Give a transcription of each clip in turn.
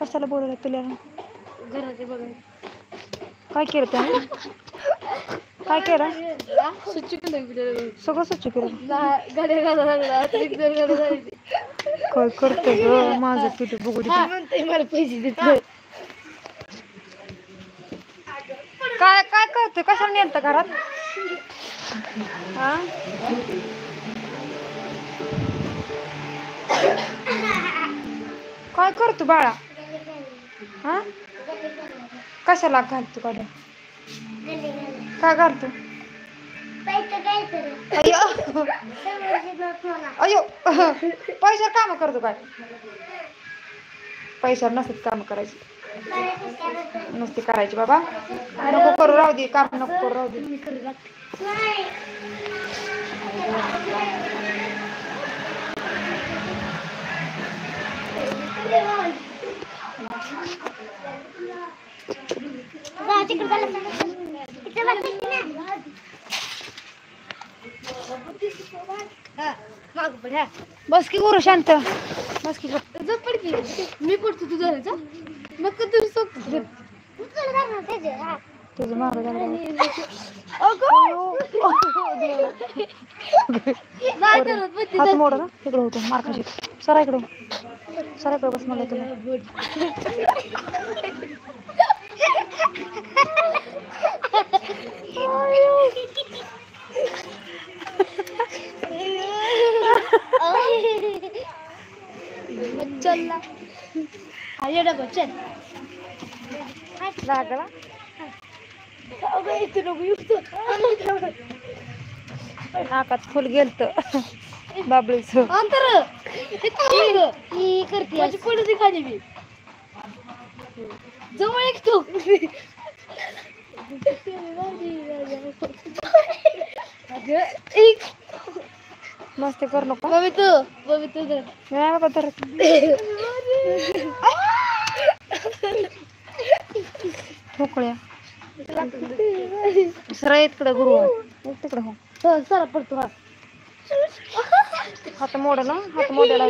कशाला बोलवलं तुला? घराचे बघून काय केलं त्याने? काय केलं? स्वच्छ केलं सगळं स्वच्छ केलं. गाड्या घालायला लागला काय करते ग माझं पिठू बघू दे. म्हणते मला पैसे देत काय काय करतोय? कशाला नेलतं घरात? हा काय करतो बाळा? हा कशाला घालतो गाड्या? काय घालतो? अयो अयो पैशावर काम करतो काय? पैशावर नसत काम करायची, नसते करायची बाबा. नको करू, राहू दे काम, नको करू, राहू दे. बस की गुरु शांत, बस की पड की मी पडतो तुझ्या नको तरी सोप तुझं माग हात मोड ना इकडे होतो मार्काशी. सरा इकडे, सरा इकडे बस मला तुला. चल ना आयडा बचन लागला नाकात फुल गेलत बाबळीच. अंतर ही करते माझी पडती खाली मी जवळ एक तू मस्त कर नको बबितू नाही बाबा तर ठोकळ्या सरा इकडे गुरु तिकडे हो सरा पडतो हा हात मोड ना, हात मोडायला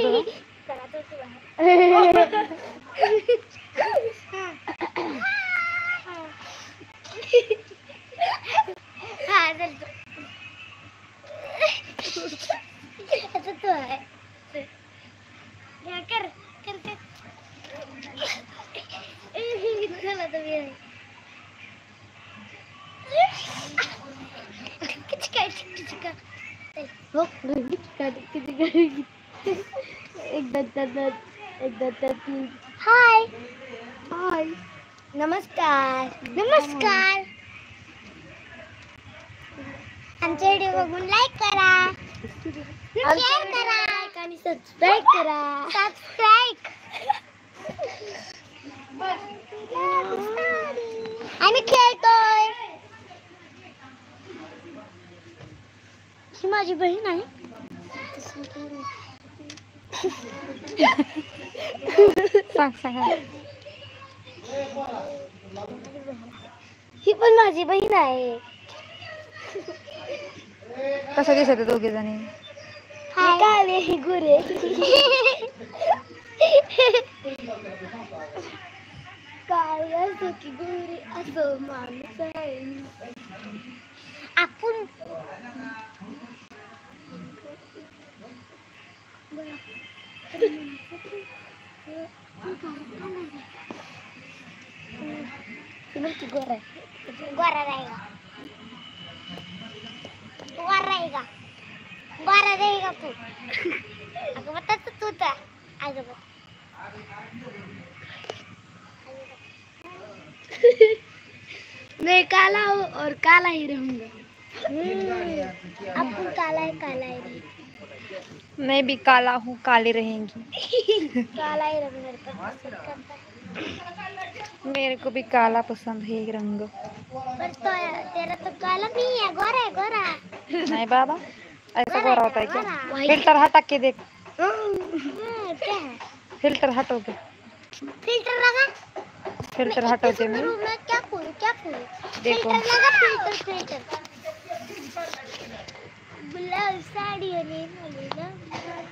हाय हाय नमस्कार नमस्कार. आमच्या व्हिडिओ बघून लाईक करा, शेअर करा आणि सबस्क्राईब करा. आम्ही खेळतोय. ही माझी बहीण आहे. सांग सांग. ही पण माझी बहीण आहे. कसं दिसत दोघे जणी? काळे ही गोरे. काळे असो की गोरे असो माणूस आहे आपण. गोरा गोरा रहेगा, गोरा रहेगा, गोरा रहेगा तू. अगं बता तू तर अगं बता. मैं काला हूँ और काला ही रहूंगा. अपन काला है मैं भी काला हूँ, काली रहेंगी. काला ही रंग मेरे को पसंद करता है. मेरे को भी काला पसंद है रंग. पर तो तेरा तो काला नहीं है, गोरा है गोरा. नहीं बाबा, ऐसा गोरा होता है क्या? फिल्टर हटा के देख. क्या है फिल्टर हटोगे? फिल्टर लगा. फिल्टर हटोगे मैं मैं क्या करूँ देखो. फिल्टर लगा. फिल्टर ब्लाउज साड़ी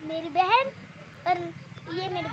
मेरी बहन और ये मेरे